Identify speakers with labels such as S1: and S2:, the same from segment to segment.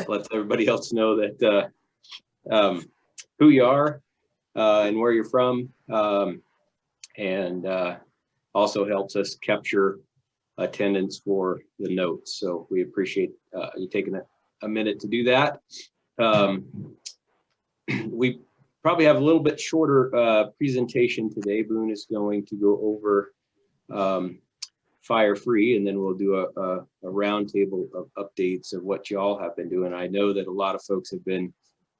S1: lets everybody else know that who you are and where you're from, and also helps us capture attendance for the notes. So we appreciate you taking a minute to do that. We probably have a little bit shorter presentation today. Boone is going to go over FireFree, and then we'll do a roundtable of updates of what y'all have been doing. I know that a lot of folks have been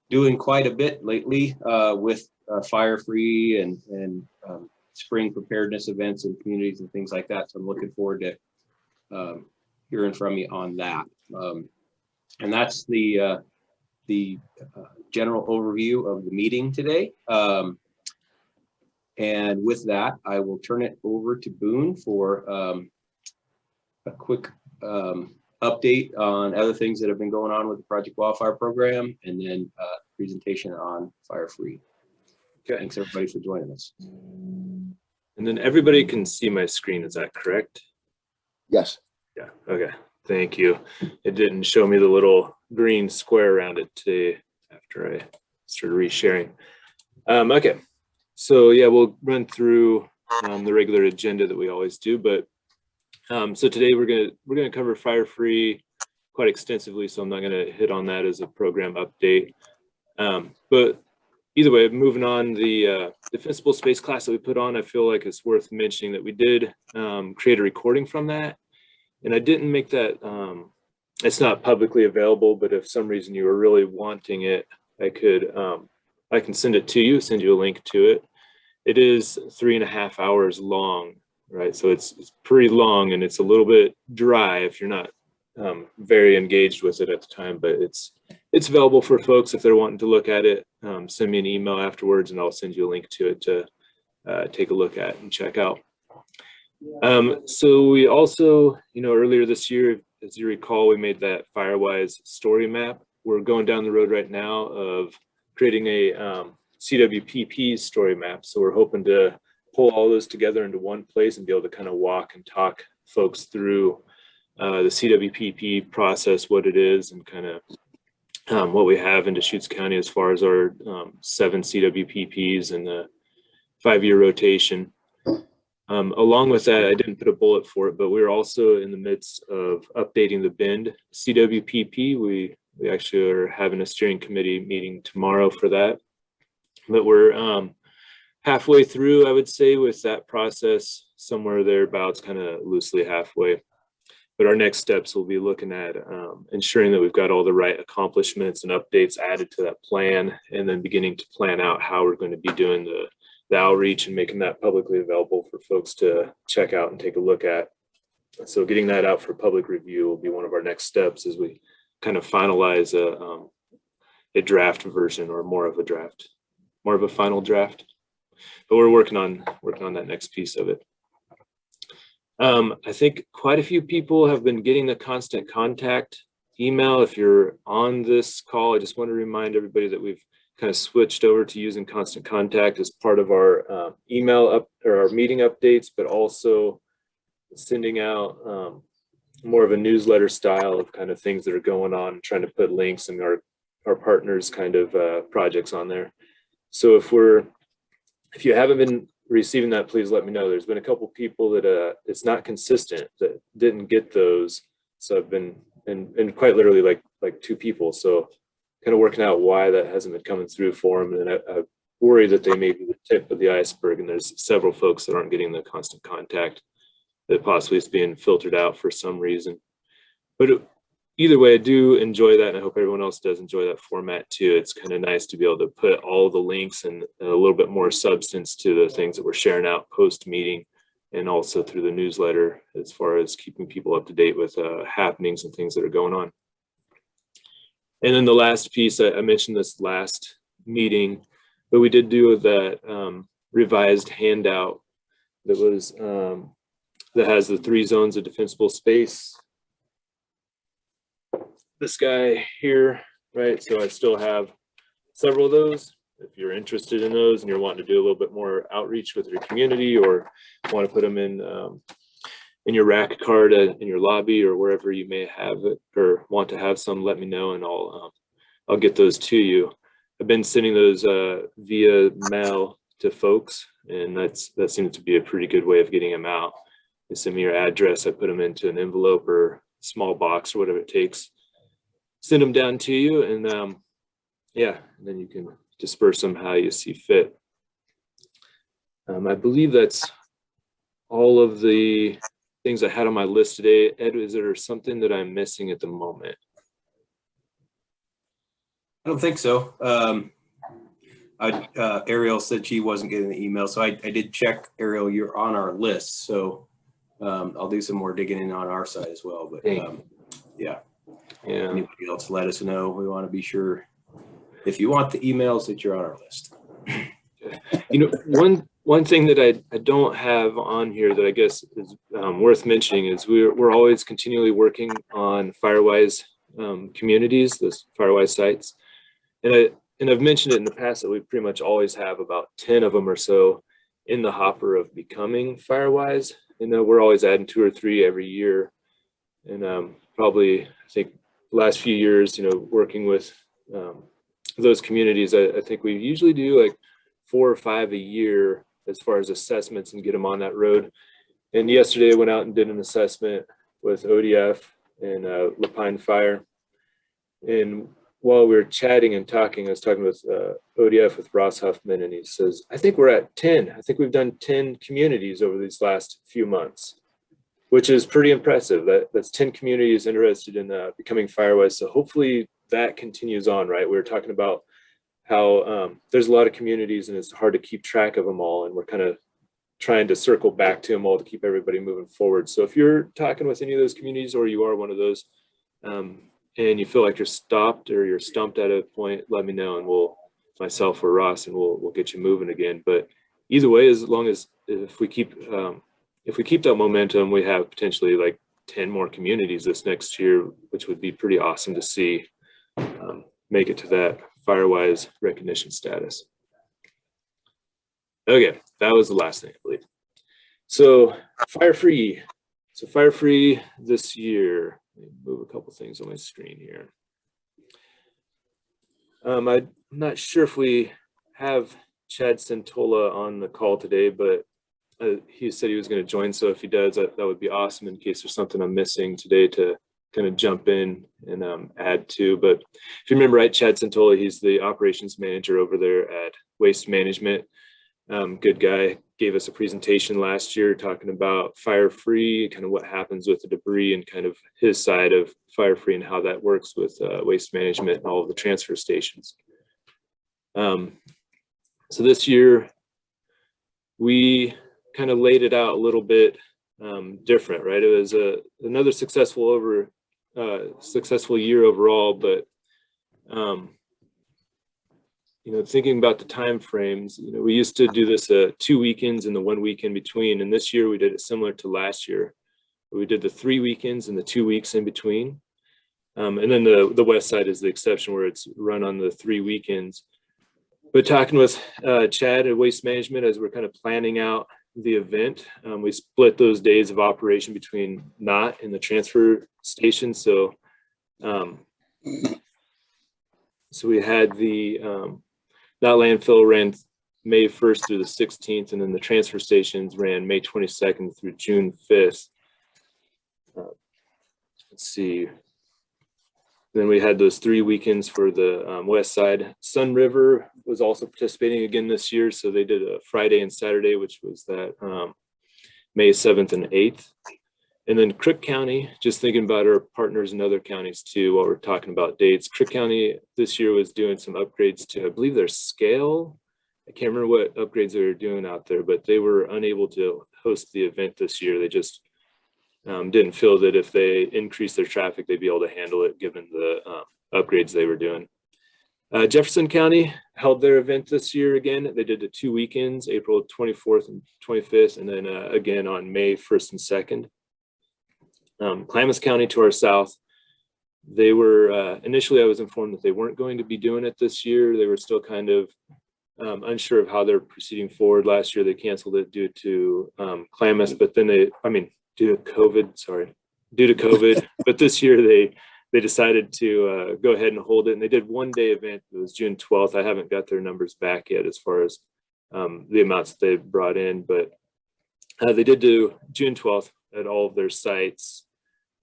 S1: doing quite a bit lately with FireFree and spring preparedness events in communities and things like that. So I'm looking forward to hearing from you on that. And that's the general overview of the meeting today. And with that, I will turn it over to Boone for a quick update on other things that have been going on with the Project Wildfire program, and then presentation on FireFree. Okay. Thanks everybody for joining us.
S2: And then everybody can see my screen, is that correct?
S3: Yes.
S2: Yeah, okay, thank you. It didn't show me the little green square around it today after I started resharing. Okay, so yeah, we'll run through the regular agenda that we always do, but so today we're gonna cover FireFree quite extensively, so I'm not gonna hit on that as a program update. But either way, moving on, the defensible space class that we put on, I feel like it's worth mentioning that we did create a recording from that, and I didn't make that, it's not publicly available, but if some reason you were really wanting it, I can send it to you, send you a link to it. It is 3.5 hours long, right? So it's pretty long, and it's a little bit dry if you're not very engaged with it at the time, but it's available for folks if they're wanting to look at it. Send me an email afterwards and I'll send you a link to it to take a look at and check out. So we also, earlier this year, as you recall, we made that Firewise story map. We're going down the road right now of creating a CWPP story map. So we're hoping to pull all those together into one place and be able to kind of walk and talk folks through the CWPP process, what it is, and kind of what we have in Deschutes County as far as our 7 CWPPs and the 5-year rotation. Along with that, I didn't put a bullet for it, but we're also in the midst of updating the Bend CWPP. We actually are having a steering committee meeting tomorrow for that, but we're halfway through, I would say, with that process, somewhere thereabouts, kind of loosely halfway. But our next steps will be looking at ensuring that we've got all the right accomplishments and updates added to that plan, and then beginning to plan out how we're going to be doing the outreach and making that publicly available for folks to check out and take a look at. So getting that out for public review will be one of our next steps as we kind of finalize a draft version, or more of a final draft. But we're working on that next piece of it. I think quite a few people have been getting the constant contact email. If you're on this call, I just want to remind everybody that we've kind of switched over to using constant contact as part of our email or our meeting updates, but also sending out more of a newsletter style of kind of things that are going on, trying to put links and our partners kind of projects on there. So if you haven't been receiving that, please let me know. There's been a couple people that it's not consistent that didn't get those. So I've been, and quite literally like 2 people. So kind of working out why that hasn't been coming through for them. And I worry that they may be the tip of the iceberg, and there's several folks that aren't getting the constant contact that possibly is being filtered out for some reason. But either way, I do enjoy that, and I hope everyone else does enjoy that format too. It's kind of nice to be able to put all the links and a little bit more substance to the things that we're sharing out post-meeting, and also through the newsletter as far as keeping people up to date with happenings and things that are going on. And then the last piece, I mentioned this last meeting, but we did do that revised handout that was that has the 3 zones of defensible space. This guy here, right? So I still have several of those. If you're interested in those and you're wanting to do a little bit more outreach with your community, or want to put them in in your rack card in your lobby or wherever you may have it or want to have some, let me know and I'll get those to you. I've been sending those via mail to folks, and that seems to be a pretty good way of getting them out. They send me your address, I put them into an envelope or small box or whatever it takes, send them down to you, and yeah, and then you can disperse them how you see fit. I believe that's all of the things I had on my list today. Ed, is there something that I'm missing at the moment?
S1: I don't think so. Ariel said she wasn't getting the email, so I did check. Ariel, you're on our list, so I'll do some more digging in on our side as well. But yeah. Anybody else, let us know. We want to be sure, if you want the emails, that you're on our list.
S2: You know, one thing that I don't have on here that I guess is worth mentioning is we're always continually working on FireWise communities, those FireWise sites. And I've mentioned it in the past that we pretty much always have about 10 of them or so in the hopper of becoming FireWise. And we're always adding 2 or 3 every year. And probably, I think, the last few years, you know, working with those communities, I think we usually do like 4 or 5 a year as far as assessments and get them on that road. And yesterday I went out and did an assessment with ODF and Lapine Fire. And while we were chatting and talking, I was talking with ODF with Ross Huffman, and he says, I think we're at 10. I think we've done 10 communities over these last few months, which is pretty impressive. That's 10 communities interested in becoming FireWise. So hopefully that continues on, right? We were talking about how there's a lot of communities and it's hard to keep track of them all. And we're kind of trying to circle back to them all to keep everybody moving forward. So if you're talking with any of those communities or you are one of those, and you feel like you're stopped or you're stumped at a point, let me know, and myself or Ross, and we'll get you moving again. But either way, as long as if we keep that momentum, we have potentially like 10 more communities this next year, which would be pretty awesome to see make it to that FireWise recognition status. Okay, that was the last thing, I believe. So FireFree. So FireFree this year. Let me move a couple things on my screen here. I'm not sure if we have Chad Santola on the call today, but he said he was going to join. So if he does, that would be awesome in case there's something I'm missing today to kind of jump in and add to. But if you remember right, Chad Santola, he's the operations manager over there at Waste Management. Good guy, gave us a presentation last year talking about FireFree, kind of what happens with the debris and kind of his side of FireFree and how that works with waste management and all of the transfer stations. So this year we kind of laid it out a little bit different, right? It was another successful year overall, but you know, thinking about the time frames, you know, we used to do this 2 weekends and the 1 week in between, and this year we did it similar to last year. We did the 3 weekends and the 2 weeks in between, and then the west side is the exception where it's run on the 3 weekends. But talking with Chad at Waste Management as we're kind of planning out the event, we split those days of operation between NOT and the transfer station. So we had the NOT landfill ran May 1st through the 16th, and then the transfer stations ran May 22nd through June 5th. Let's see. Then we had those 3 weekends for the west side. Sun River was also participating again this year, so they did a Friday and Saturday, which was that May 7th and 8th. And then Crook County, just thinking about our partners in other counties too, while we're talking about dates. Crook County this year was doing some upgrades to, I believe, their scale. I can't remember what upgrades they were doing out there, but they were unable to host the event this year. They just didn't feel that if they increased their traffic, they'd be able to handle it given the upgrades they were doing. Jefferson County held their event this year again. They did the 2 weekends, April 24th and 25th, and then again on May 1st and 2nd. Klamath County to our south, they were, initially I was informed that they weren't going to be doing it this year. They were still kind of unsure of how they're proceeding forward. Last year they canceled it due to Klamath, but then due to COVID. But this year they decided to go ahead and hold it, and they did one day event. It was June 12th. I haven't got their numbers back yet as far as the amounts that they brought in, but they did do June 12th at all of their sites.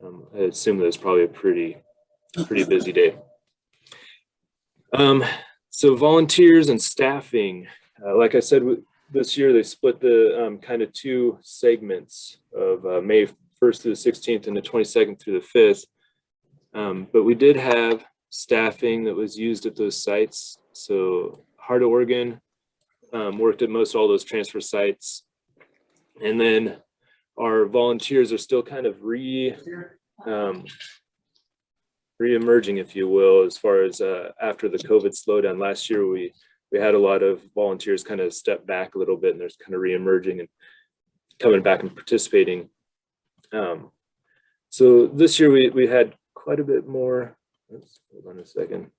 S2: I assume that was probably a pretty busy day. So volunteers and staffing, like I said, this year they split the kind of two segments of May 1st through the 16th and the 22nd through the 5th. But we did have staffing that was used at those sites. So Heart of Oregon worked at most all those transfer sites. And then our volunteers are still kind of re-emerging, if you will, as far as after the COVID slowdown. Last year, we had a lot of volunteers kind of step back a little bit, and they're kind of re-emerging and coming back and participating. So this year we had quite a bit more. Hold on a second.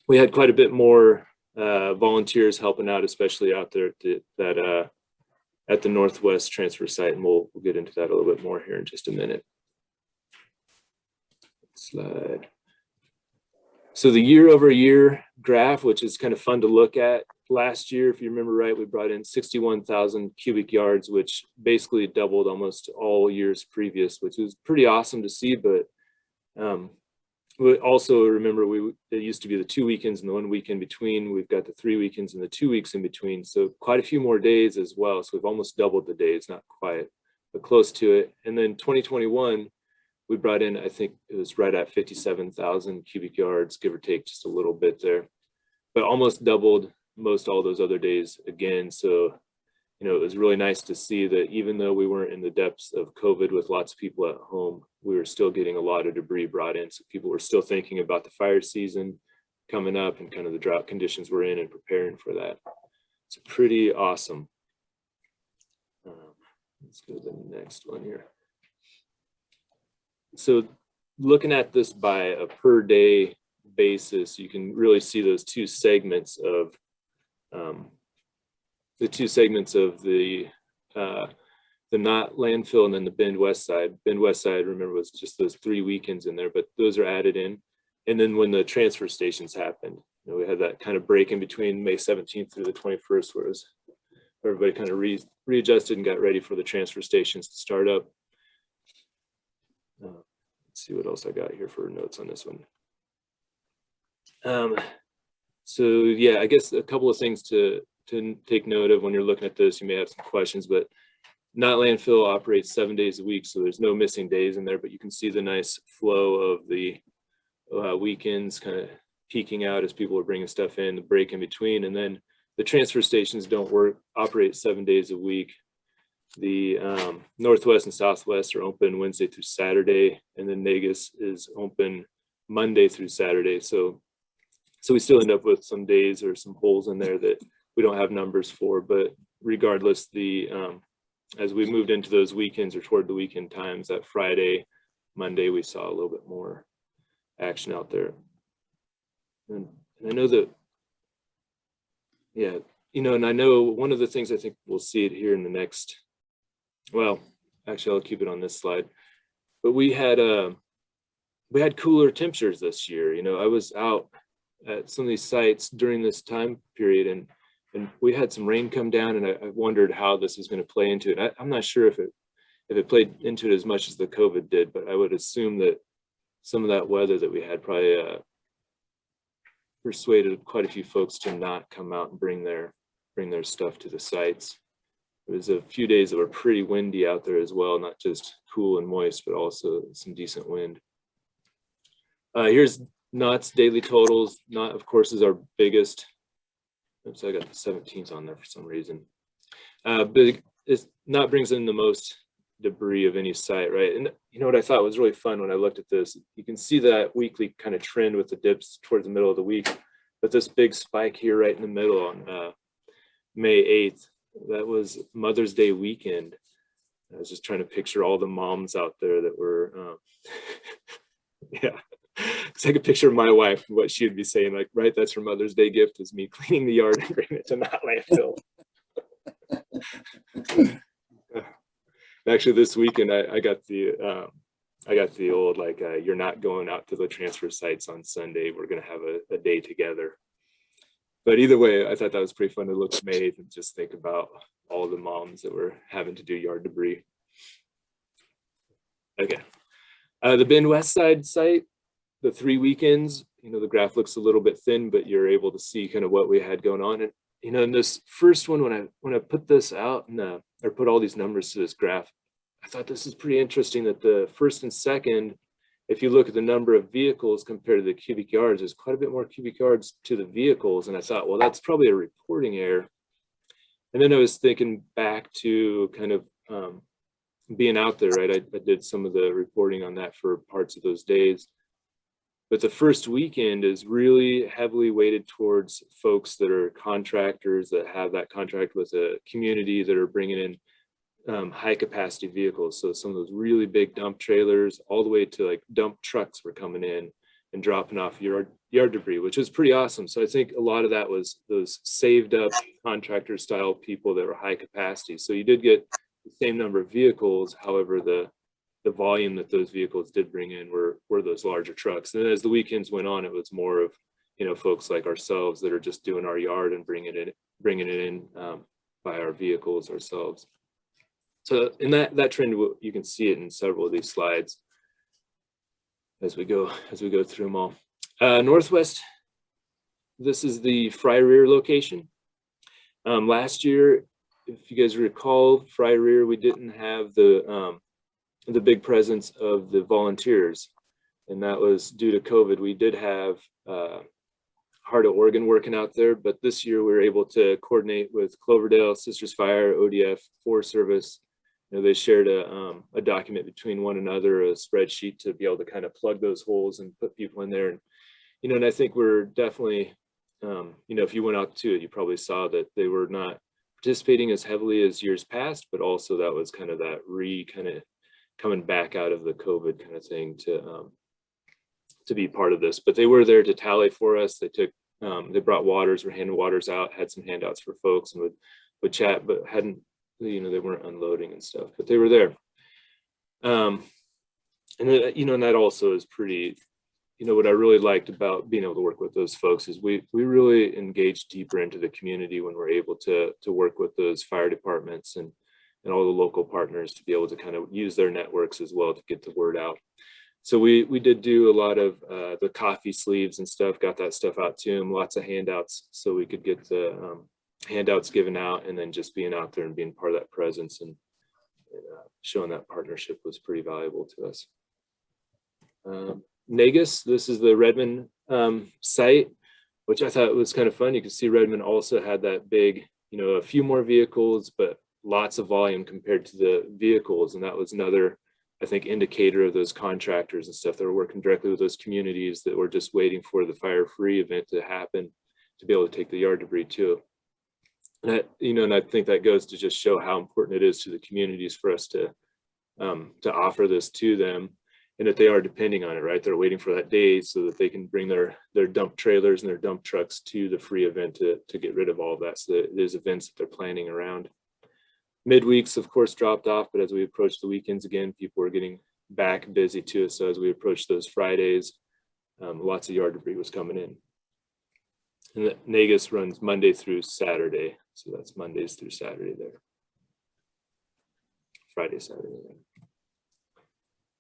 S2: We had quite a bit more volunteers helping out, especially out there at the Northwest transfer site, and we'll get into that a little bit more here in just a minute. Slide. So the year-over-year graph, which is kind of fun to look at. Last year, if you remember right, we brought in 61,000 cubic yards, which basically doubled almost all years previous, which was pretty awesome to see. But we also remember it used to be the 2 weekends and the 1 week in between. We've got the 3 weekends and the 2 weeks in between. So quite a few more days as well. So we've almost doubled the days, not quite, but close to it. And then 2021, we brought in, I think it was right at 57,000 cubic yards, give or take just a little bit there, but almost doubled most all those other days again. So, you know, it was really nice to see that even though we weren't in the depths of COVID with lots of people at home, we were still getting a lot of debris brought in. So people were still thinking about the fire season coming up and kind of the drought conditions we're in and preparing for that. It's pretty awesome. Let's go to the next one here. So looking at this by a per day basis, you can really see those two segments of the not landfill and then the Bend West side. Bend West side, remember, was just those 3 weekends in there, but those are added in. And then when the transfer stations happened, you know, we had that kind of break in between May 17th through the 21st, where everybody kind of readjusted and got ready for the transfer stations to start up. Let's see what else I got here for notes on this one. So yeah, I guess a couple of things to take note of when you're looking at this. You may have some questions, but not landfill operates 7 days a week, so there's no missing days in there, but you can see the nice flow of the weekends kind of peaking out as people are bringing stuff in, the break in between. And then the transfer stations don't operate 7 days a week. The Northwest and Southwest are open Wednesday through Saturday, and then Negus is open Monday through Saturday. So we still end up with some days or some holes in there that we don't have numbers for, but regardless, as we moved into those weekends or toward the weekend times, that Friday, Monday, we saw a little bit more action out there. And I know that, yeah, you know, and I know one of the things, I think we'll see it here in the next, well, actually, I'll keep it on this slide. But we had cooler temperatures this year. You know, I was out at some of these sites during this time period, and we had some rain come down, and I wondered how this was going to play into it. I'm not sure if it played into it as much as the COVID did, but I would assume that some of that weather that we had probably persuaded quite a few folks to not come out and bring their stuff to the sites. It was a few days that were pretty windy out there as well, not just cool and moist, but also some decent wind. Here's Knott's daily totals. Knott, of course, is our biggest. Oops, I got the 17th on there for some reason. But Knott brings in the most debris of any site, right? And you know what I thought was really fun when I looked at this? You can see that weekly kind of trend with the dips towards the middle of the week, but this big spike here right in the middle on May 8th. That was Mother's Day weekend. I was just trying to picture all the moms out there that were, yeah. Because I could picture my wife, what she would be saying, like, right, that's her Mother's Day gift, is me cleaning the yard and bringing it to Knott landfill. Actually, this weekend I got the old like you're not going out to the transfer sites on Sunday. We're gonna have a day together. But either way, I thought that was pretty fun to look at May and just think about all the moms that were having to do yard debris. Okay, the Bend West Side site, the 3 weekends. The graph looks a little bit thin, but you're able to see kind of what we had going on. And in this first one, when I put this out and or put all these numbers to this graph, I thought this is pretty interesting that the first and second, if you look at the number of vehicles compared to the cubic yards, there's quite a bit more cubic yards to the vehicles. And I thought, well, that's probably a reporting error. And then I was thinking back to kind of being out there, right? I did some of the reporting on that for parts of those days. But the first weekend is really heavily weighted towards folks that are contractors that have that contract with a community that are bringing in high capacity vehicles. So some of those really big dump trailers all the way to like dump trucks were coming in and dropping off yard debris, which was pretty awesome. So I think a lot of that was those saved up contractor style people that were high capacity. So you did get the same number of vehicles. However, the volume that those vehicles did bring in were those larger trucks. And then as the weekends went on, it was more of, folks like ourselves that are just doing our yard and bringing it in by our vehicles ourselves. So in that trend, you can see it in several of these slides as we go through them all. Northwest, this is the FireFree location. Last year, if you guys recall, FireFree, we didn't have the big presence of the volunteers, and that was due to COVID. We did have Heart of Oregon working out there, but this year we were able to coordinate with Cloverdale, Sisters Fire, ODF, Forest Service. They shared a document between one another, a spreadsheet to be able to kind of plug those holes and put people in there. And and I think we're definitely, if you went out to it, you probably saw that they were not participating as heavily as years past, but also that was kind of that kind of coming back out of the COVID kind of thing to be part of this. But they were there to tally for us. They brought waters, were handing waters out, had some handouts for folks, and would chat, but hadn't, they weren't unloading and stuff, but they were there. And then, and that also is pretty, what I really liked about being able to work with those folks is we really engage deeper into the community when we're able to work with those fire departments and all the local partners to be able to kind of use their networks as well to get the word out. So we did do a lot of the coffee sleeves and stuff, got that stuff out to them, lots of handouts so we could get the handouts given out, and then just being out there and being part of that presence and showing that partnership was pretty valuable to us. Negus, this is the Redmond site, which I thought was kind of fun. You can see Redmond also had that big, a few more vehicles, but lots of volume compared to the vehicles. And that was another, I think, indicator of those contractors and stuff that were working directly with those communities that were just waiting for the FireFree event to happen to be able to take the yard debris too. And and I think that goes to just show how important it is to the communities for us to offer this to them, and that they are depending on it, right? They're waiting for that day so that they can bring their dump trailers and their dump trucks to the free event to get rid of all of that. So there's events that they're planning around. Midweeks, of course, dropped off, but as we approached the weekends again, people were getting back busy too. So as we approached those Fridays, lots of yard debris was coming in. And the Negus runs Monday through Saturday. So that's Mondays through Saturday there. Friday, Saturday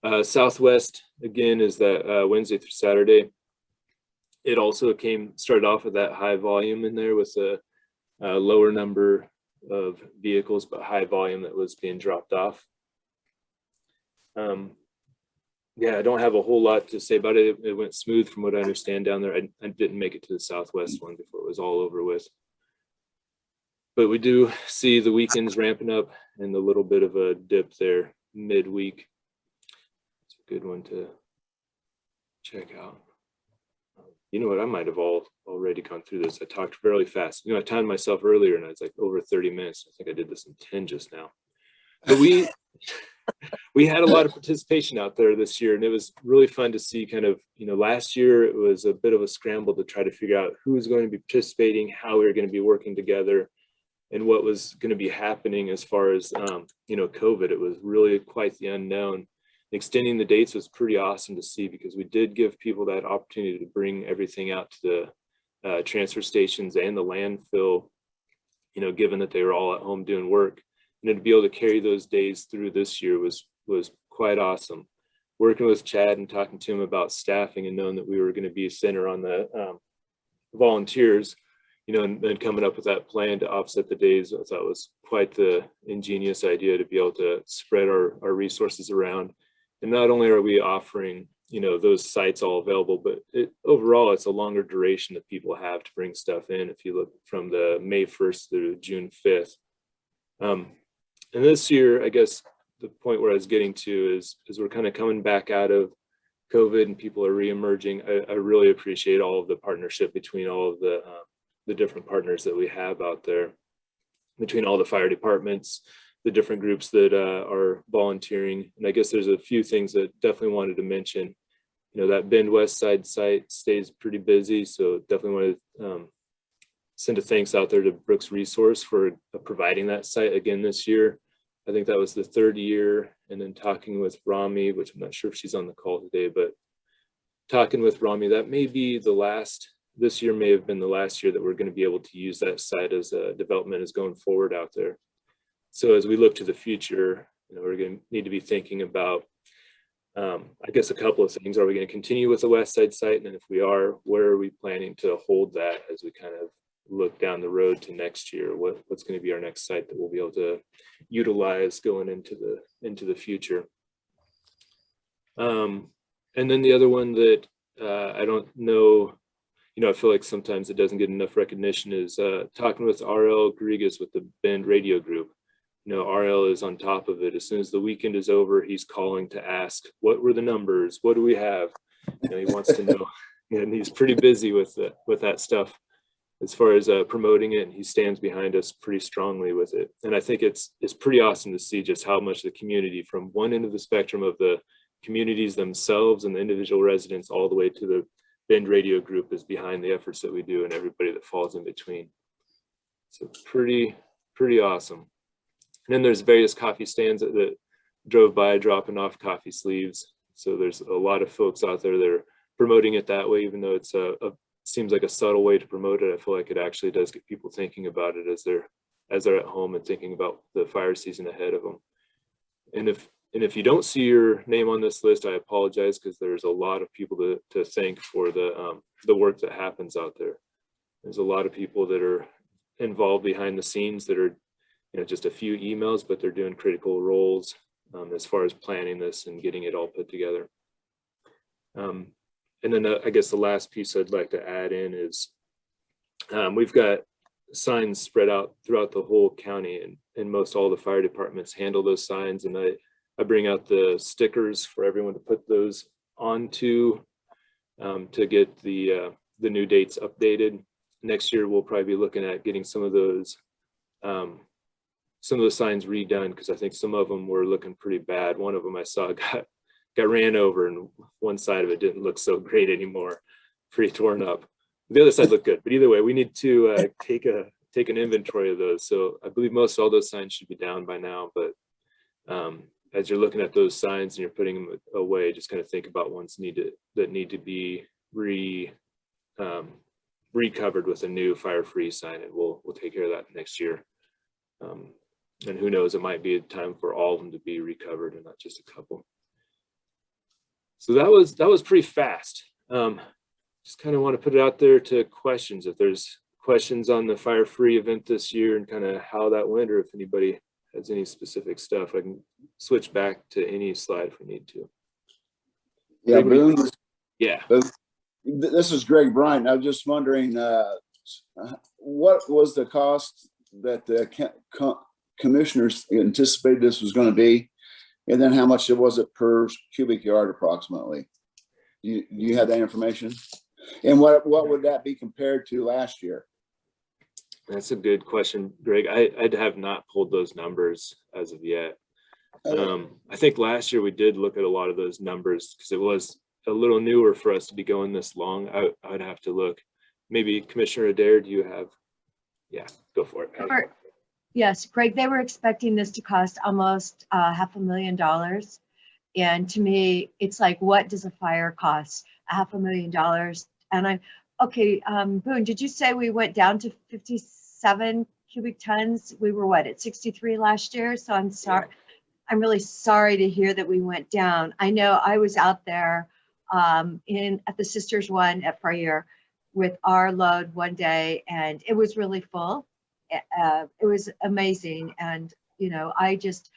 S2: there. Southwest, again, is that Wednesday through Saturday. It also started off with that high volume in there with a lower number of vehicles, but high volume that was being dropped off. Yeah, I don't have a whole lot to say about it. It went smooth from what I understand down there. I didn't make it to the Southwest one before it was all over with. But we do see the weekends ramping up and a little bit of a dip there midweek. It's a good one to check out. You know what, I might have already gone through this. I talked fairly fast. I timed myself earlier and I was like over 30 minutes. I think I did this in 10 just now. But we had a lot of participation out there this year, and it was really fun to see kind of, last year it was a bit of a scramble to try to figure out who was going to be participating, how we were going to be working together. and what was going to be happening as far as, you know, COVID. It was really quite the unknown. Extending the dates was pretty awesome to see, because we did give people that opportunity to bring everything out to the transfer stations and the landfill, you know, given that they were all at home doing work. And then to be able to carry those days through this year was quite awesome. Working with Chad and talking to him about staffing and knowing that we were going to be a center on the volunteers, you know, and then coming up with that plan to offset the days, I thought was quite the ingenious idea to be able to spread our resources around. And not only are we offering, you know, those sites all available, but overall it's a longer duration that people have to bring stuff in. If you look from the May 1st through June 5th. And this year, I guess the point where I was getting to is we're kind of coming back out of COVID and people are re-emerging. I really appreciate all of the partnership between all of the different partners that we have out there, between all the fire departments, the different groups that are volunteering. And I guess there's a few things that definitely wanted to mention. You know, that Bend West Side site stays pretty busy, so definitely want to send a thanks out there to Brooks Resource for providing that site again this year. I think that was the 3rd year. And then talking with Rami, which I'm not sure if she's on the call today, but talking with Rami, that may be the last, this year may have been the last year that we're going to be able to use that site as a development is going forward out there. So as we look to the future, you know, we're going to need to be thinking about, I guess, a couple of things. Are we going to continue with the West Side site? And if we are, where are we planning to hold that as we kind of look down the road to next year? What's going to be our next site that we'll be able to utilize going into the future? And then the other one that I don't know, you know, I feel like sometimes it doesn't get enough recognition is talking with RL Garrigas with the Bend Radio Group. You know, RL is on top of it. As soon as the weekend is over, he's calling to ask, what were the numbers? What do we have? You know, he wants to know, and he's pretty busy with that stuff as far as promoting it. And he stands behind us pretty strongly with it. And I think it's pretty awesome to see just how much the community, from one end of the spectrum of the communities themselves and the individual residents, all the way to the Bend Radio Group, is behind the efforts that we do, and everybody that falls in between. So pretty awesome. And then there's various coffee stands that drove by dropping off coffee sleeves. So there's a lot of folks out there that are promoting it that way, even though it's seems like a subtle way to promote it. I feel like it actually does get people thinking about it as they're at home and thinking about the fire season ahead of them. And if you don't see your name on this list, I apologize, because there's a lot of people to thank for the work that happens out there. There's a lot of people that are involved behind the scenes that are, you know, just a few emails, but they're doing critical roles as far as planning this and getting it all put together. And then I guess the last piece I'd like to add in is we've got signs spread out throughout the whole county, and most all the fire departments handle those signs. And I bring out the stickers for everyone to put those onto to get the new dates updated. Next year, we'll probably be looking at getting some of those signs redone, because I think some of them were looking pretty bad. One of them I saw got ran over, and one side of it didn't look so great anymore, pretty torn up. The other side looked good, but either way, we need to take an inventory of those. So I believe most all those signs should be down by now, but as you're looking at those signs and you're putting them away, just kind of think about ones that need to be recovered with a new FireFree sign, and we'll take care of that next year. And who knows, it might be a time for all of them to be recovered and not just a couple. So that was pretty fast. Just kind of want to put it out there to questions. If there's questions on the FireFree event this year and kind of how that went, or if anybody has any specific stuff, I can switch back to any slide if we need to.
S3: Yeah, Boone.
S2: Yeah.
S3: This is Greg Bryant. I was just wondering, what was the cost that the commissioners anticipated this was going to be, and then how much was it per cubic yard approximately? Do you have that information? And what would that be compared to last year?
S2: That's a good question, Greg. I have not pulled those numbers as of yet. I think last year we did look at a lot of those numbers because it was a little newer for us to be going this long. I'd have to look. Maybe Commissioner Adair, do you have? Yeah, go for it.
S4: Sure. Yes, Greg, they were expecting this to cost almost $500,000. And to me, it's like, what does a fire cost? $500,000. And I'm, okay, Boone, did you say we went down to 57 cubic tons? We were what, at 63 last year? So I'm sorry. I'm really sorry to hear that we went down. I know I was out there at the Sisters one at Fire with our load one day, and it was really full. It was amazing. And, you know, I just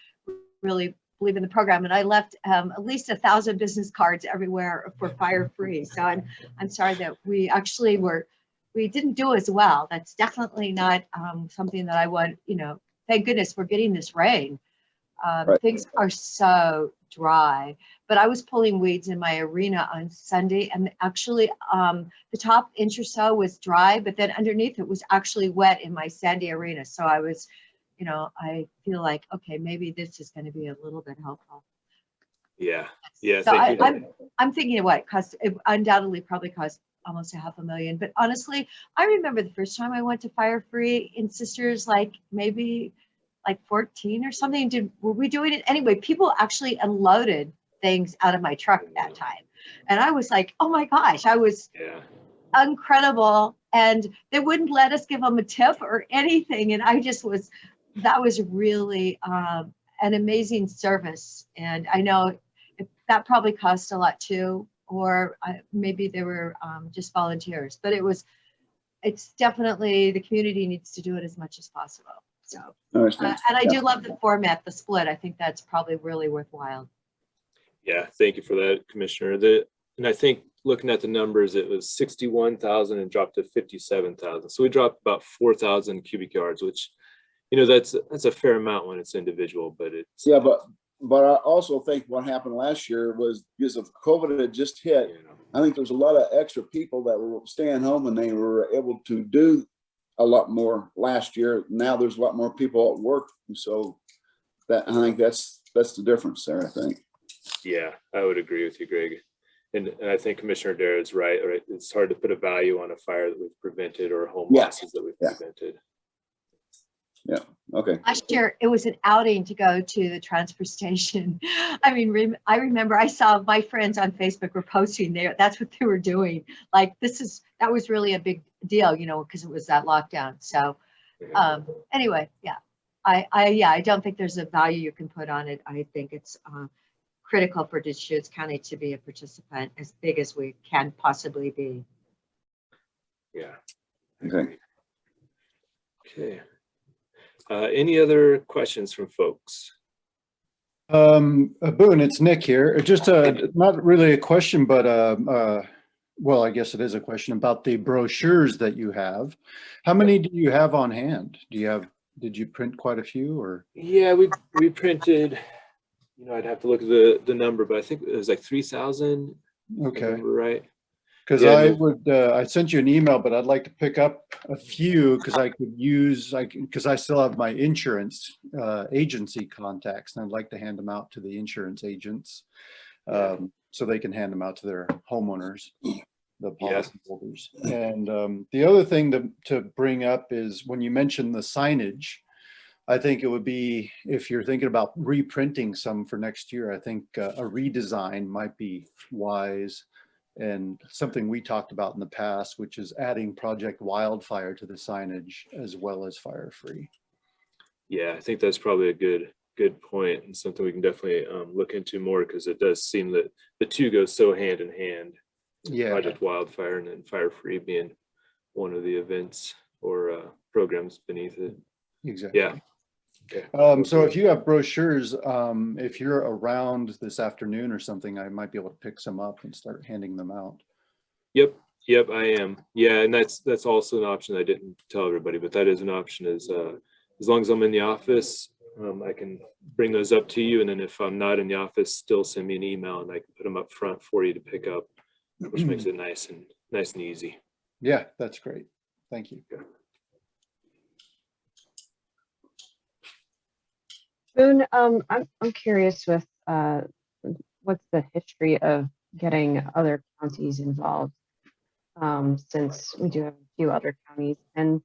S4: really believe in the program, and I left at least 1,000 business cards everywhere for FireFree. So I'm sorry that we actually we didn't do as well. That's definitely not something that I want, you know, thank goodness we're getting this rain.
S3: Right.
S4: Things are so dry, but I was pulling weeds in my arena on Sunday, and actually the top inch or so was dry, but then underneath it was actually wet in my sandy arena. So I was, you know, I feel like, okay, maybe this is going to be a little bit helpful.
S2: Yeah. Yeah.
S4: So
S2: Thank you.
S4: I'm thinking of what it cost. It undoubtedly probably cost almost $500,000. But honestly, I remember the first time I went to FireFree in Sisters, like maybe like 14 or something. Were we doing it anyway? People actually unloaded things out of my truck that time, and I was like, oh my gosh, I was incredible, and they wouldn't let us give them a tip or anything, and I just was. That was really an amazing service, and I know that probably cost a lot too, or maybe they were just volunteers, but it's definitely, the community needs to do it as much as possible. So, and I do love the format, the split. I think that's probably really worthwhile.
S2: Yeah, thank you for that, Commissioner. And I think looking at the numbers, it was 61,000 and dropped to 57,000. So we dropped about 4,000 cubic yards, which, you know, that's a fair amount when it's individual, but it's.
S3: Yeah, but I also think what happened last year was because of COVID had just hit.
S2: You know,
S3: I think there's a lot of extra people that were staying home and they were able to do a lot more last year. Now there's a lot more people at work. So that, I think that's the difference there, I think.
S2: Yeah, I would agree with you, Greg. And I think Commissioner Dara is right. It's hard to put a value on a fire that we've prevented or home losses that we've prevented.
S3: Yeah. Okay.
S4: Last year, it was an outing to go to the transfer station. I mean, I remember I saw my friends on Facebook were posting there. That's what they were doing. Like, that was really a big deal, you know, because it was that lockdown. So anyway, yeah, I don't think there's a value you can put on it. I think it's critical for Deschutes County to be a participant as big as we can possibly be.
S2: Yeah.
S3: Okay.
S2: Okay. Any other questions from folks?
S5: Boone, it's Nick here. Just not really a question, but well, I guess it is a question about the brochures that you have. How many do you have on hand? Did you print quite a few, or?
S2: Yeah, we printed, you know, I'd have to look at the number, but I think it was like 3,000.
S5: Okay.
S2: Right.
S5: Because I sent you an email, but I'd like to pick up a few because I could use, because I still have my insurance agency contacts, and I'd like to hand them out to the insurance agents so they can hand them out to their homeowners, the policy holders. And the other thing to bring up is when you mentioned the signage, I think it would be, if you're thinking about reprinting some for next year, I think a redesign might be wise. And something we talked about in the past, which is adding Project Wildfire to the signage as well as FireFree.
S2: Yeah, I think that's probably a good point, and something we can definitely look into more, because it does seem that the two go so hand in hand.
S5: Yeah.
S2: Project Wildfire and then FireFree being one of the events or programs beneath it.
S5: Exactly.
S2: Yeah.
S5: So if you have brochures, if you're around this afternoon or something, I might be able to pick some up and start handing them out.
S2: Yep, I am. Yeah, and that's also an option I didn't tell everybody, but that is an option. Is as long as I'm in the office, I can bring those up to you, and then if I'm not in the office, still send me an email and I can put them up front for you to pick up, which makes it nice and easy.
S5: Yeah, that's great. Thank you.
S2: Okay.
S6: Boone, I'm curious with what's the history of getting other counties involved, since we do have a few other counties, and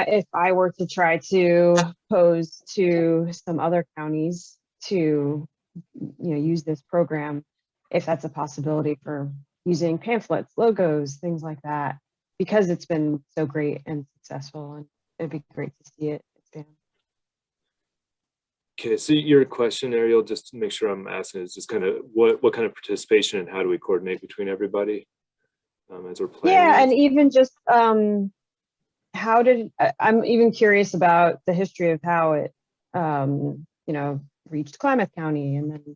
S6: if I were to try to pose to some other counties to, use this program, if that's a possibility for using pamphlets, logos, things like that, because it's been so great and successful, and it'd be great to see it expand.
S2: Okay, so your question, Ariel, just to make sure I'm asking, is just kind of what kind of participation and how do we coordinate between everybody as we're planning?
S6: Yeah, and even just I'm even curious about the history of how it reached Klamath County, and then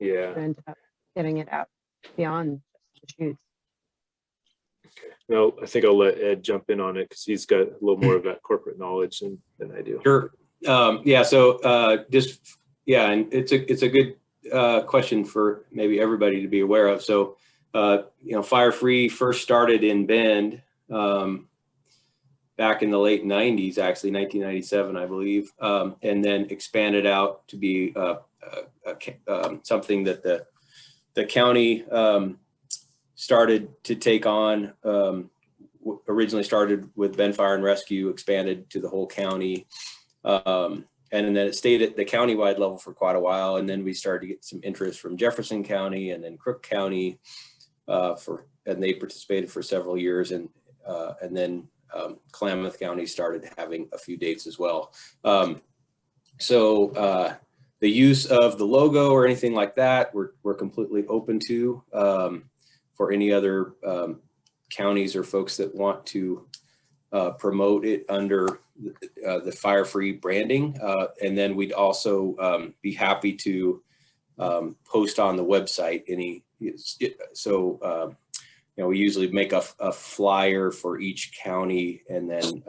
S6: ended up getting it out beyond just the shoots.
S2: Okay. No, I think I'll let Ed jump in on it because he's got a little more of that corporate knowledge than I do.
S1: Sure. And it's a good question for maybe everybody to be aware of. So, FireFree first started in Bend back in the late 90s, actually 1997, I believe, and then expanded out to be something that the county started to take on. Originally started with Bend Fire and Rescue, expanded to the whole county. And then it stayed at the countywide level for quite a while. And then we started to get some interest from Jefferson County and then Crook County and they participated for several years. And then Klamath County started having a few dates as well. So the use of the logo or anything like that, we're completely open to for any other counties or folks that want to promote it under the FireFree branding. And then we'd also be happy to post on the website we usually make a flyer for each county and then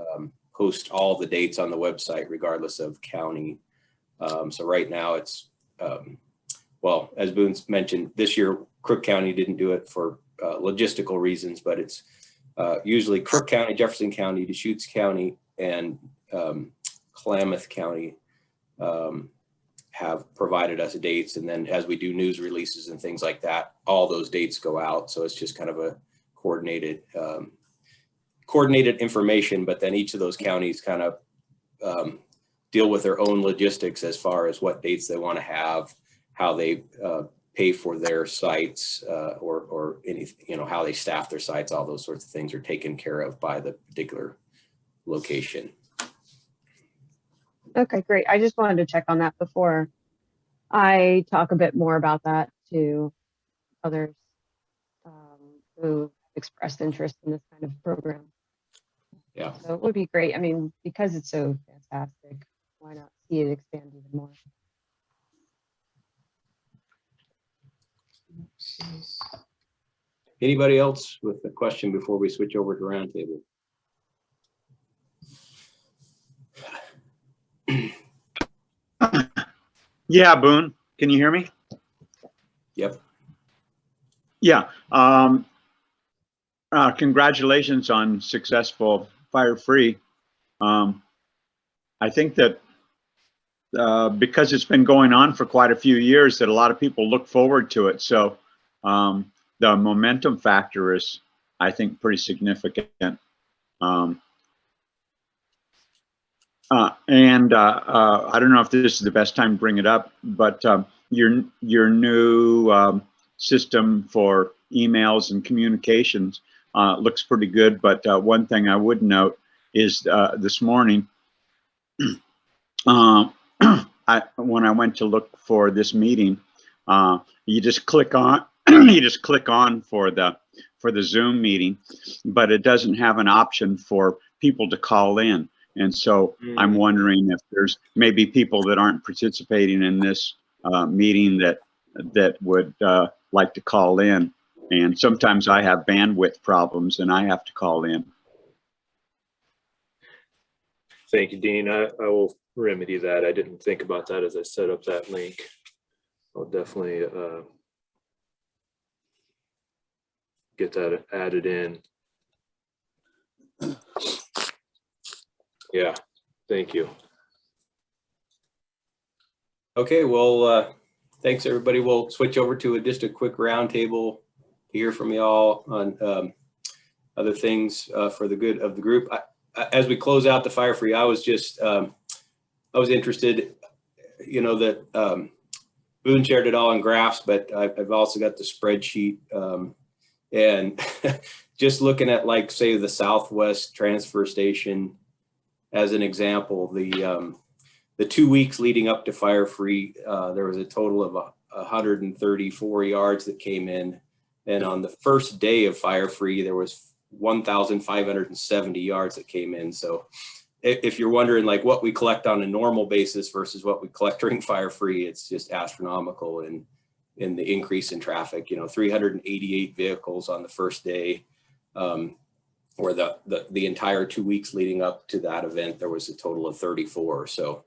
S1: post all the dates on the website regardless of county. So right now it's, as Boone mentioned, this year Crook County didn't do it for logistical reasons, but it's usually Crook County, Jefferson County, Deschutes County, and Klamath County have provided us dates. And then as we do news releases and things like that, all those dates go out. So it's just kind of a coordinated information, but then each of those counties kind of deal with their own logistics as far as what dates they want to have, how they pay for their sites or anything, how they staff their sites, all those sorts of things are taken care of by the particular location.
S6: Okay, great. I just wanted to check on that before I talk a bit more about that to others who expressed interest in this kind of program.
S1: Yeah.
S6: So it would be great. I mean, because it's so fantastic, why not see it expand even more?
S1: Anybody else with a question before we switch over to roundtable?
S7: Yeah, Boone, can you hear me?
S1: Yep.
S7: Yeah. Congratulations on successful FireFree. I think that because it's been going on for quite a few years, that a lot of people look forward to it. So the momentum factor is, I think, pretty significant. I don't know if this is the best time to bring it up, but your new system for emails and communications looks pretty good. But one thing I would note is this morning, when I went to look for this meeting, you just click on for the Zoom meeting, but it doesn't have an option for people to call in. And so I'm wondering if there's maybe people that aren't participating in this meeting that would like to call in. And sometimes I have bandwidth problems and I have to call in.
S2: Thank you, Dean. I will remedy that. I didn't think about that as I set up that link. I'll definitely get that added in. Yeah, thank you.
S1: Okay, well, thanks everybody. We'll switch over to just a quick roundtable to hear from y'all on other things for the good of the group. as we close out the FireFree, I was just, I was interested, you know, that Boone shared it all in graphs, but I've also got the spreadsheet, and just looking at, like, say, the Southwest transfer station as an example, the 2 weeks leading up to FireFree, there was a total of 134 yards that came in. And on the first day of FireFree, there was 1,570 yards that came in. So if you're wondering, like, what we collect on a normal basis versus what we collect during FireFree, it's just astronomical in the increase in traffic. You know, 388 vehicles on the first day, or the entire 2 weeks leading up to that event, there was a total of 34. So,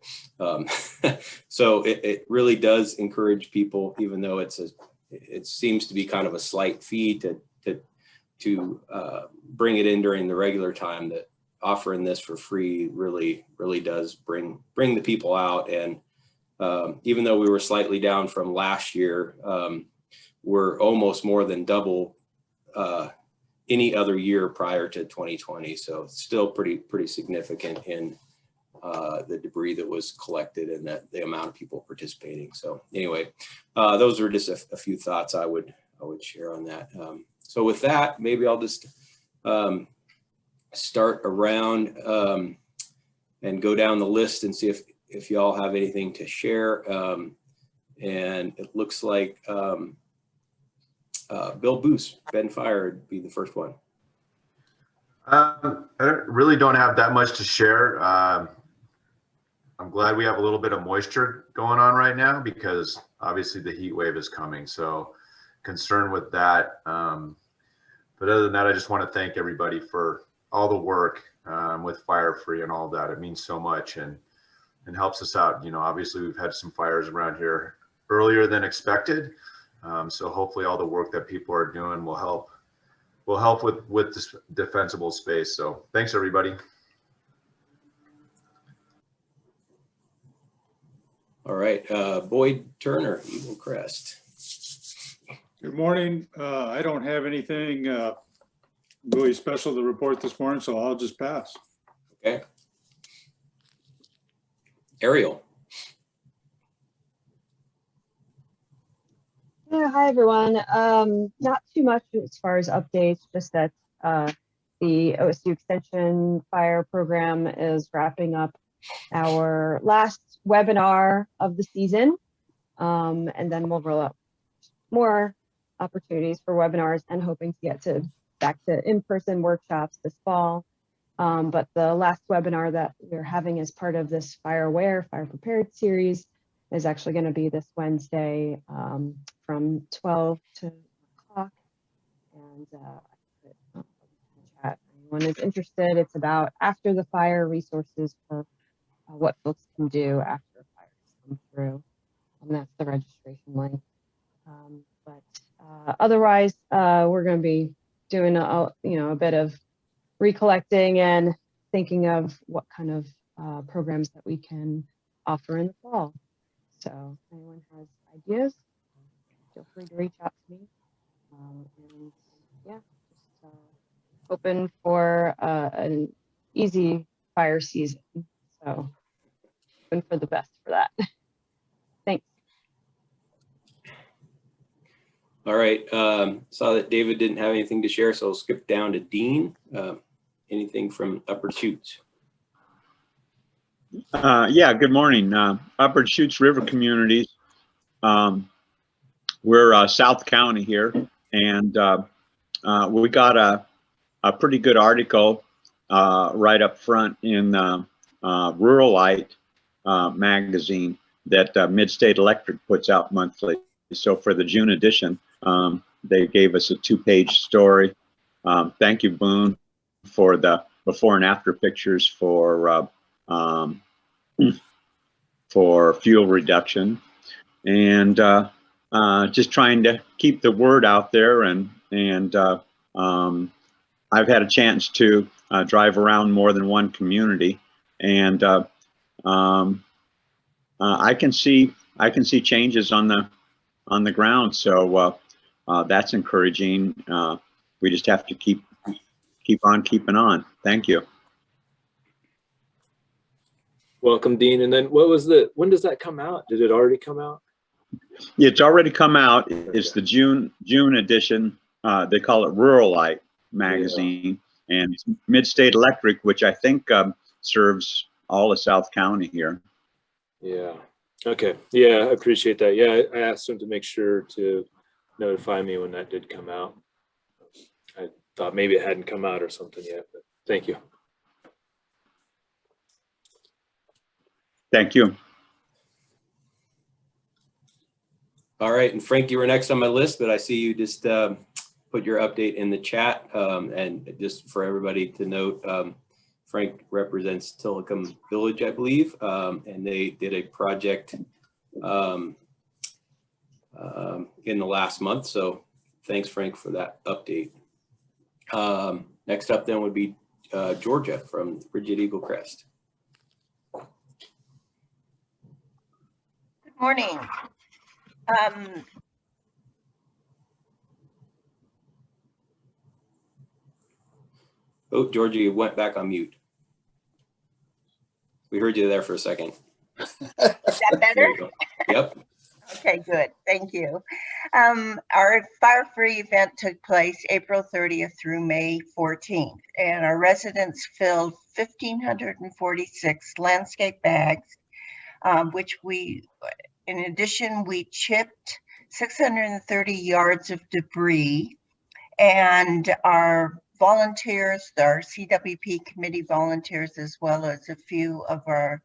S1: so it really does encourage people, even though it seems to be kind of a slight fee to bring it in during the regular time, that offering this for free really does bring the people out. And even though we were slightly down from last year, we're almost more than double any other year prior to 2020. So it's still pretty significant in the debris that was collected and the amount of people participating. So anyway, those are just a few thoughts I would share on that. So with that, maybe I'll just start around and go down the list and see if y'all have anything to share. And it looks like Bill Boos, Ben Fire would be the first one.
S8: I really don't have that much to share. I'm glad we have a little bit of moisture going on right now, because obviously the heat wave is coming. So concerned with that. But other than that, I just want to thank everybody for all the work with FireFree and all that. It means so much and helps us out. You know, obviously we've had some fires around here earlier than expected. So hopefully all the work that people are doing will help with this defensible space. So thanks, everybody.
S1: All right, Boyd Turner, Eagle Crest.
S9: Good morning. I don't have anything really special to report this morning, so I'll just pass.
S1: Okay. Ariel.
S6: Yeah, hi everyone. Not too much as far as updates, just that the OSU Extension Fire Program is wrapping up our last webinar of the season, and then we'll roll out more opportunities for webinars and hoping to get back to in-person workshops this fall. But the last webinar that we're having as part of this Fire Aware, Fire Prepared series is actually going to be this Wednesday from 12 to 1 o'clock. And chat, anyone is interested, it's about after the fire resources for what folks can do after a fire has come through. And that's the registration link. Otherwise, we're going to be doing a bit of recollecting and thinking of what kind of programs that we can offer in the fall. So if anyone has ideas, feel free to reach out to me. And yeah, just open for an easy fire season. So open for the best for that. Thanks.
S1: All right, saw that David didn't have anything to share, so I'll skip down to Dean. Anything from Upper Chutes?
S7: Yeah, good morning. Upper Chutes River Communities. We're South County here, and we got a pretty good article right up front in Ruralite magazine that Mid-State Electric puts out monthly. So for the June edition, they gave us a 2-page story. Thank you, Boone, for the before and after pictures for fuel reduction, and just trying to keep the word out there. And I've had a chance to drive around more than one community, and I can see changes on the ground. So that's encouraging. We just have to keep on keeping on. Thank you.
S2: Welcome, Dean. And then when does that come out? Did it already come out?
S7: It's already come out. It's the June edition. They call it Ruralite magazine, and it's Mid-State Electric, which I think serves all of South County here.
S2: Yeah. Okay. Yeah, I appreciate that. Yeah, I asked him to make sure to notify me when that did come out. I thought maybe it hadn't come out or something yet, but thank you.
S7: Thank you.
S1: All right, and Frank, you were next on my list, but I see you just put your update in the chat. And just for everybody to note, Frank represents Tillicum Village, I believe, and they did a project in the last month. So thanks, Frank, for that update. Next up then would be Georgia from Bridget Eagle Crest.
S10: Good morning.
S1: Oh, Georgia, you went back on mute. We heard you there for a second.
S10: Is that better?
S1: Yep.
S10: Okay, good. Thank you. Our FireFree event took place April 30th through May 14th, and our residents filled 1,546 landscape bags, which in addition, we chipped 630 yards of debris, and our volunteers, our CWP committee volunteers, as well as a few of our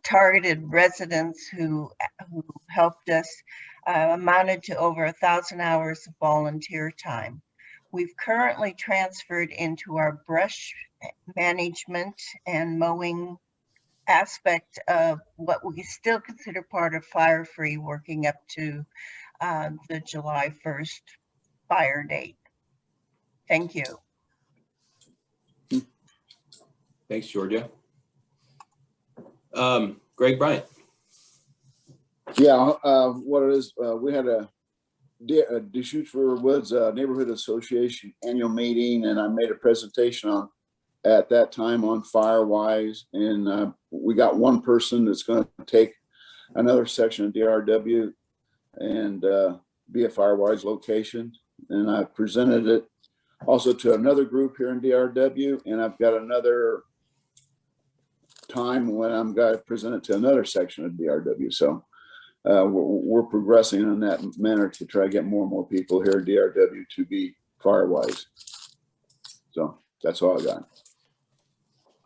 S10: targeted residents who helped us, amounted to over 1,000 hours of volunteer time. We've currently transferred into our brush management and mowing aspect of what we still consider part of FireFree, working up to the July 1st fire date. Thank you.
S1: Thanks, Georgia. Greg Bryant.
S3: Yeah, what it is, we had a Deschutes River Woods Neighborhood Association annual meeting, and I made a presentation at that time on FireWise, and we got one person that's going to take another section of DRW and be a FireWise location, and I presented it also to another group here in DRW, and I've got another time when I'm going to present it to another section of DRW. So we're progressing in that manner to try to get more and more people here at DRW to be FireWise. So that's all I got.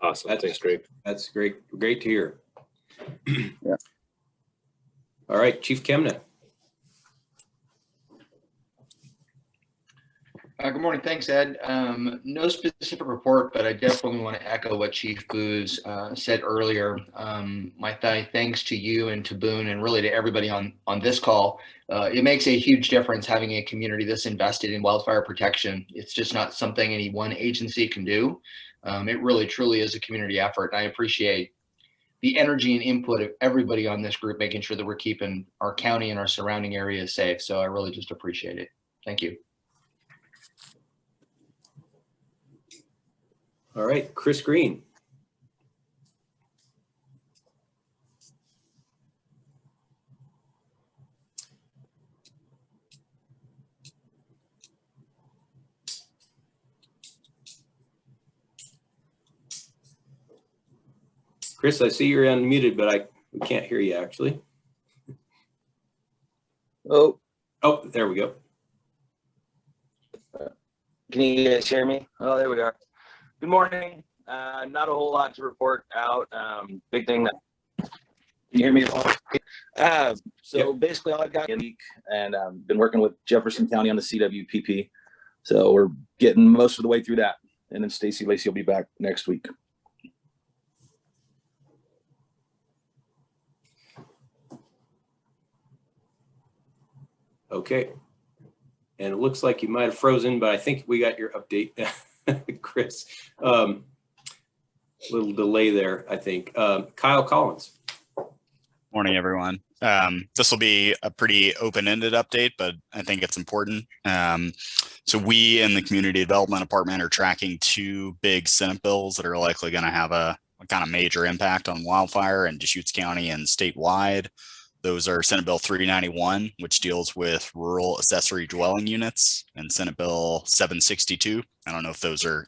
S2: Awesome. Thanks, Greg.
S1: That's great. Great to hear.
S3: Yeah.
S1: All right, Chief Kemna.
S11: Good morning. Thanks, Ed. No specific report, but I definitely want to echo what Chief Booz said earlier. My thanks to you and to Boone and really to everybody on this call. It makes a huge difference having a community this invested in wildfire protection. It's just not something any one agency can do. It really, truly is a community effort. And I appreciate the energy and input of everybody on this group, making sure that we're keeping our county and our surrounding areas safe. So I really just appreciate it. Thank you.
S1: All right, Chris Green. Chris, I see you're unmuted, but we can't hear you actually.
S12: Oh,
S1: there we go.
S12: can you guys hear me? Oh, there we are. Good morning. Not a whole lot to report out. Big thing that, can you hear me? So basically all I've got in week, and been working with Jefferson County on the CWPP. So we're getting most of the way through that. And then Stacy Lacey will be back next week.
S1: Okay. And it looks like you might have frozen, but I think we got your update, Chris. Little delay there, I think. Kyle Collins.
S13: Morning, everyone. This will be a pretty open-ended update, but I think it's important. So we in the community development department are tracking two big Senate bills that are likely going to have a kind of major impact on wildfire in Deschutes County and statewide. Those are Senate Bill 391, which deals with rural accessory dwelling units, and Senate Bill 762. I don't know if those are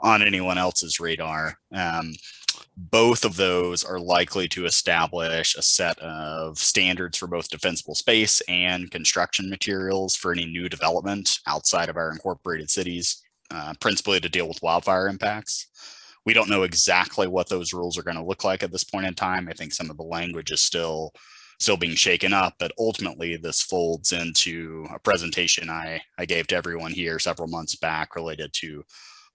S13: on anyone else's radar. Both of those are likely to establish a set of standards for both defensible space and construction materials for any new development outside of our incorporated cities, principally to deal with wildfire impacts. We don't know exactly what those rules are going to look like at this point in time. I think some of the language is still being shaken up, but ultimately this folds into a presentation I gave to everyone here several months back related to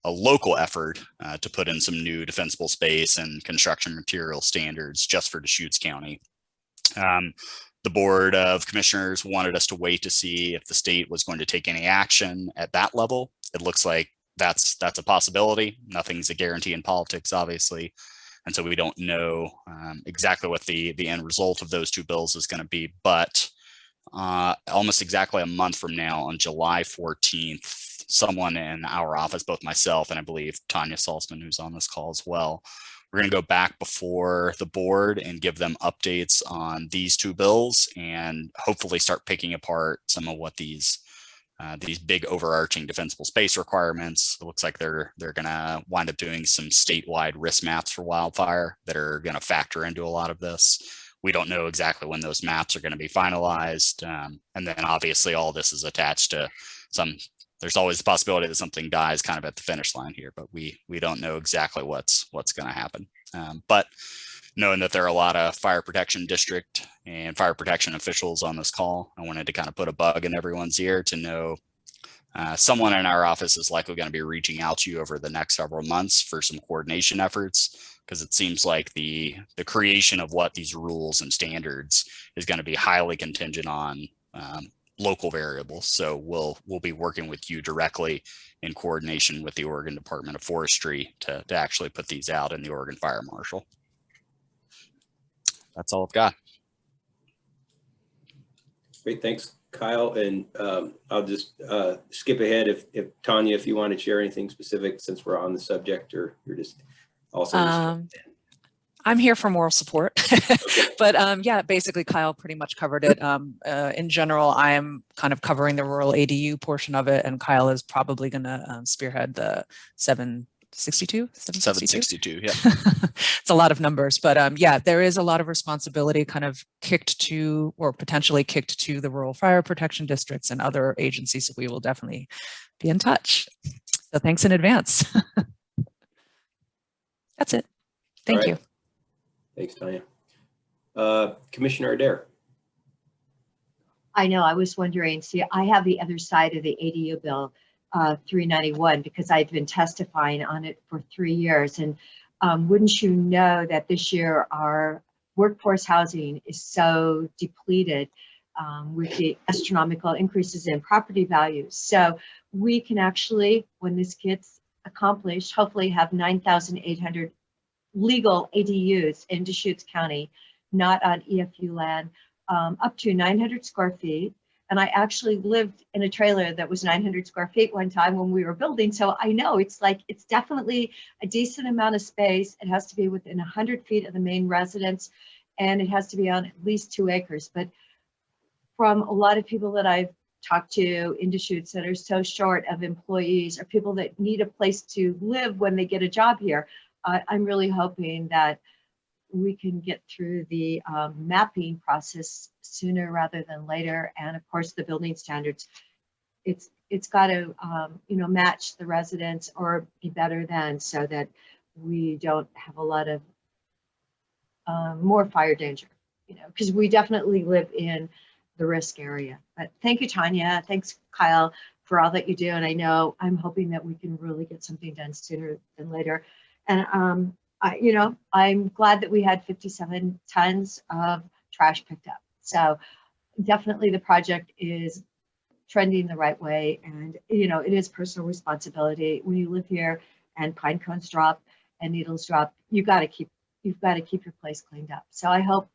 S13: a local effort to put in some new defensible space and construction material standards just for Deschutes County. The Board of Commissioners wanted us to wait to see if the state was going to take any action at that level. It looks like that's a possibility. Nothing's a guarantee in politics, obviously. And so we don't know exactly what the end result of those two bills is going to be. But almost exactly a month from now, on July 14th, someone in our office, both myself and I believe Tanya Salzman, who's on this call as well, we're going to go back before the board and give them updates on these two bills and hopefully start picking apart some of what these big overarching defensible space requirements. It looks like they're going to wind up doing some statewide risk maps for wildfire that are going to factor into a lot of this. We don't know exactly when those maps are going to be finalized. And then obviously all this is attached to there's always the possibility that something dies kind of at the finish line here, but we don't know exactly what's going to happen. But knowing that there are a lot of fire protection district and fire protection officials on this call, I wanted to kind of put a bug in everyone's ear to know someone in our office is likely going to be reaching out to you over the next several months for some coordination efforts, because it seems like the creation of what these rules and standards is going to be highly contingent on local variables. So we'll be working with you directly in coordination with the Oregon Department of Forestry to actually put these out in the Oregon Fire Marshal. That's all I've got.
S1: Great, thanks, Kyle. And I'll just skip ahead if Tanya, if you want to share anything specific since we're on the subject, or you're just also.
S14: I'm here for moral support, but yeah, basically Kyle pretty much covered it. In general, I'm kind of covering the rural ADU portion of it, and Kyle is probably going to spearhead the 762.
S13: Yeah.
S14: It's a lot of numbers, but yeah, there is a lot of responsibility kind of kicked to, or potentially kicked to, the rural fire protection districts and other agencies. So we will definitely be in touch. So thanks in advance. That's it. Thank you.
S1: Thanks, Tanya. Commissioner Adair.
S4: I know, I was wondering, see, I have the other side of the ADU bill, 391, because I've been testifying on it for 3 years. And wouldn't you know that this year our workforce housing is so depleted with the astronomical increases in property values. So we can actually, when this gets accomplished, hopefully have 9,800 legal ADUs in Deschutes County, not on EFU land, up to 900 square feet. And I actually lived in a trailer that was 900 square feet one time when we were building. So I know it's definitely a decent amount of space. It has to be within 100 feet of the main residence, and it has to be on at least 2 acres. But from a lot of people that I've talked to in Deschutes that are so short of employees, or people that need a place to live when they get a job here, I'm really hoping that we can get through the mapping process sooner rather than later. And of course, the building standards, it's got to match the residents or be better than, so that we don't have a lot of more fire danger, because we definitely live in the risk area. But thank you, Tanya. Thanks, Kyle, for all that you do. And I know I'm hoping that we can really get something done sooner than later. And I'm glad that we had 57 tons of trash picked up. So definitely the project is trending the right way. And, it is personal responsibility. When you live here and pine cones drop and needles drop, you've got to keep your place cleaned up. So I hope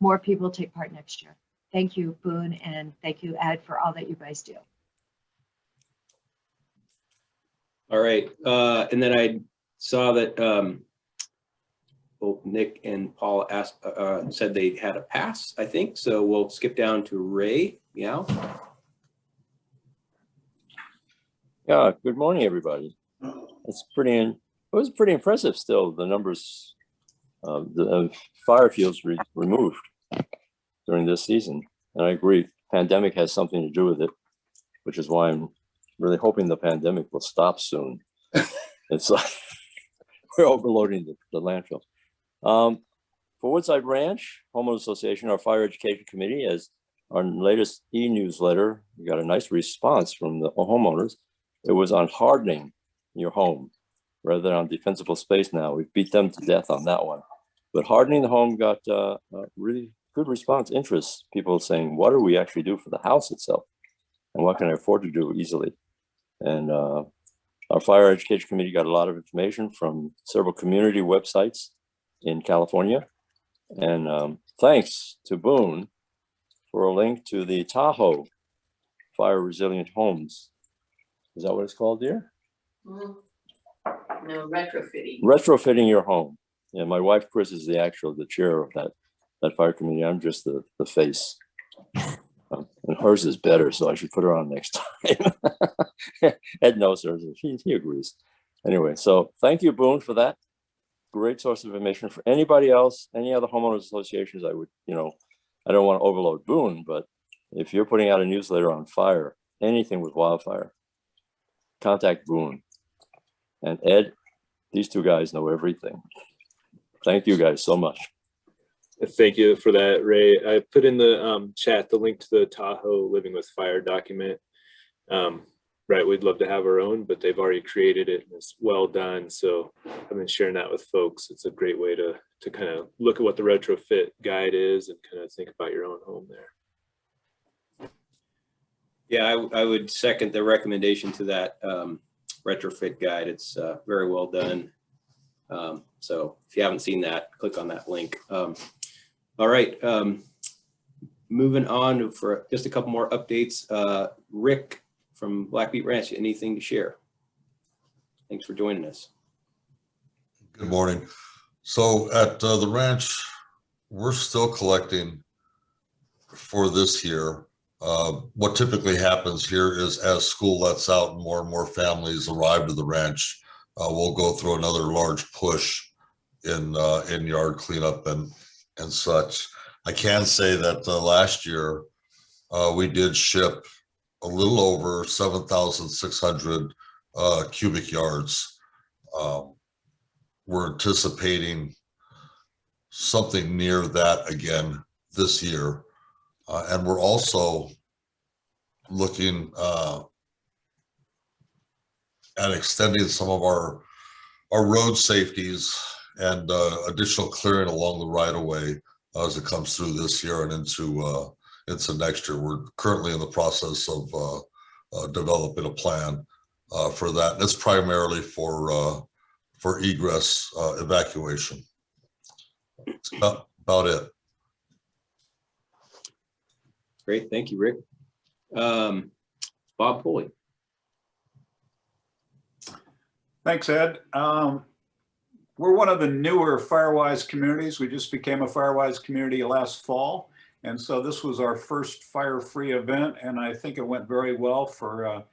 S4: more people take part next year. Thank you, Boone, and thank you, Ed, for all that you guys do.
S1: All right. And then I saw that both Nick and Paul asked, said they had a pass, I think. So we'll skip down to Ray. Yeah.
S15: Yeah, good morning, everybody. It was pretty impressive still, the numbers of the fire fields removed during this season. And I agree, pandemic has something to do with it, which is why I'm really hoping the pandemic will stop soon. It's like we're overloading the landfill. For Woodside Ranch Homeowners Association, our fire education committee, as our latest e-newsletter, we got a nice response from the homeowners. It was on hardening your home rather than on defensible space now. We beat them to death on that one. But hardening the home got a really good response, interest. People saying, what do we actually do for the house itself? And what can I afford to do easily? And our fire education committee got a lot of information from several community websites in California. And thanks to Boone for a link to the Tahoe Fire Resilient Homes. Is that what it's called, dear?
S16: No, retrofitting.
S15: Retrofitting your home. Yeah, my wife, Chris, is the chair of that fire committee. I'm just the face. And hers is better, so I should put her on next time. Ed knows her. He agrees. Anyway, so thank you, Boone, for that. Great source of information for anybody else, any other homeowners associations. I would, I don't want to overload Boone, but if you're putting out a newsletter on fire, anything with wildfire, contact Boone. And Ed, these two guys know everything. Thank you guys so much.
S2: Thank you for that, Ray. I put in the chat the link to the Tahoe Living with Fire document. Right, we'd love to have our own, but they've already created it and it's well done. So I've been sharing that with folks. It's a great way to kind of look at what the retrofit guide is and kind of think about your own home there.
S1: Yeah, I would second the recommendation to that retrofit guide. It's very well done. So if you haven't seen that, click on that link. All right, moving on for just a couple more updates. Rick from Blackbeat Ranch, anything to share? Thanks for joining us.
S17: Good morning. So at the ranch, we're still collecting for this year. What typically happens here is as school lets out and more families arrive to the ranch, we'll go through another large push in yard cleanup and such. I can say that last year we did ship a little over 7,600 cubic yards. We're anticipating something near that again this year. And we're also looking at extending some of our road safeties and additional clearing along the right of way as it comes through this year and into next year. We're currently in the process of developing a plan for that. And it's primarily for egress evacuation. That's about it.
S1: Great, thank you, Rick. Bob Pulley.
S9: Thanks, Ed. We're one of the newer FireWise communities. We just became a FireWise community last fall. And so this was our first FireFree event, and I think it went very well for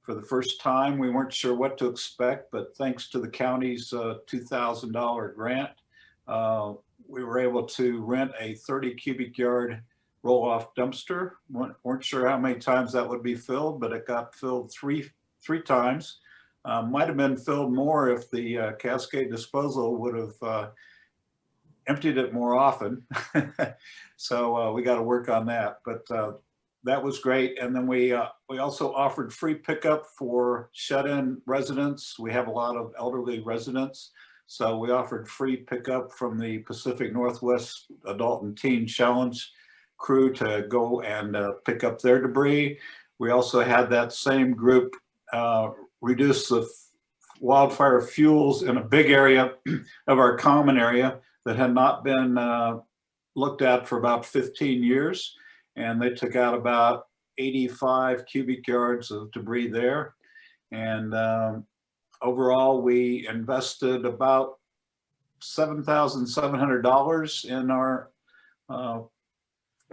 S9: the first time. We weren't sure what to expect, but thanks to the county's $2,000 grant, we were able to rent a 30 cubic yard roll-off dumpster. Weren't sure how many times that would be filled, but it got filled three times. Might have been filled more if the Cascade Disposal would have emptied it more often. So we got to work on that, but that was great. And then we also offered free pickup for shut-in residents. We have a lot of elderly residents. So we offered free pickup from the Pacific Northwest Adult and Teen Challenge crew to go and pick up their debris. We also had that same group reduce the wildfire fuels in a big area of our common area that had not been looked at for about 15 years. And they took out about 85 cubic yards of debris there. And overall, we invested about $7,700 in our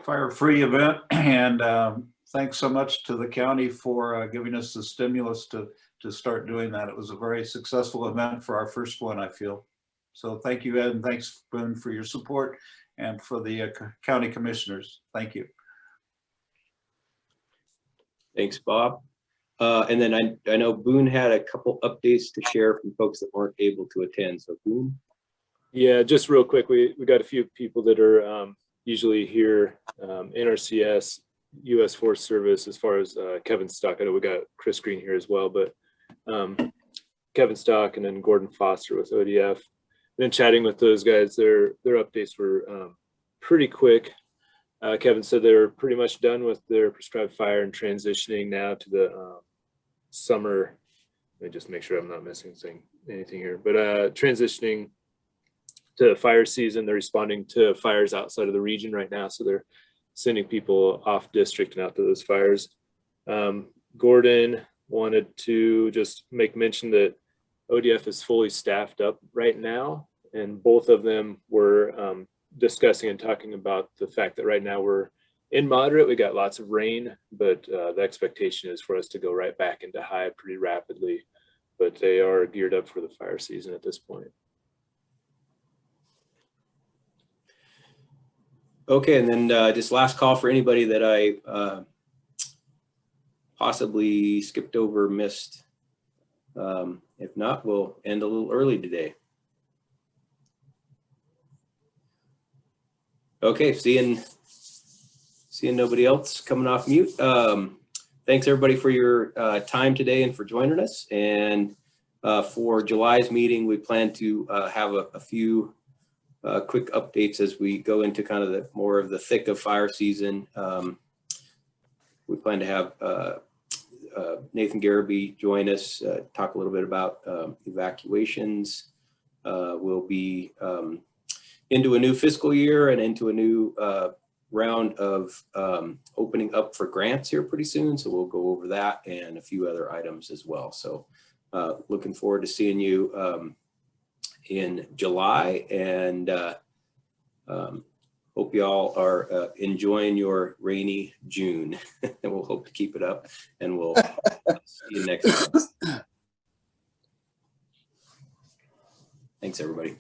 S9: FireFree event. And thanks so much to the county for giving us the stimulus to start doing that. It was a very successful event for our first one, I feel. So thank you, Ed, and thanks, Boone, for your support and for the county commissioners. Thank you.
S1: Thanks, Bob. And then I know Boone had a couple updates to share from folks that weren't able to attend. So Boone.
S2: Yeah, just real quick, we got a few people that are usually here, NRCS, U.S. Forest Service, as far as Kevin Stock. I know we got Chris Green here as well, but Kevin Stock and then Gordon Foster with ODF. And then chatting with those guys, their updates were pretty quick. Kevin said they're pretty much done with their prescribed fire and transitioning now to the summer. Let me just make sure I'm not missing anything here, but transitioning to fire season. They're responding to fires outside of the region right now. So they're sending people off district and out to those fires. Gordon wanted to just make mention that ODF is fully staffed up right now. And both of them were discussing and talking about the fact that right now we're in moderate, we got lots of rain, but the expectation is for us to go right back into high pretty rapidly, but they are geared up for the fire season at this point.
S1: Okay, and then just last call for anybody that I possibly skipped over, missed. If not, we'll end a little early today. Okay, seeing nobody else coming off mute. Thanks everybody for your time today and for joining us. And for July's meeting, we plan to have a few quick updates as we go into kind of the more of the thick of fire season. We plan to have Nathan Garrity join us, talk a little bit about evacuations. We'll be into a new fiscal year and into a new round of opening up for grants here pretty soon. So we'll go over that and a few other items as well. So looking forward to seeing you in July, and hope you all are enjoying your rainy June. And we'll hope to keep it up, and we'll see you next time. Thanks, everybody.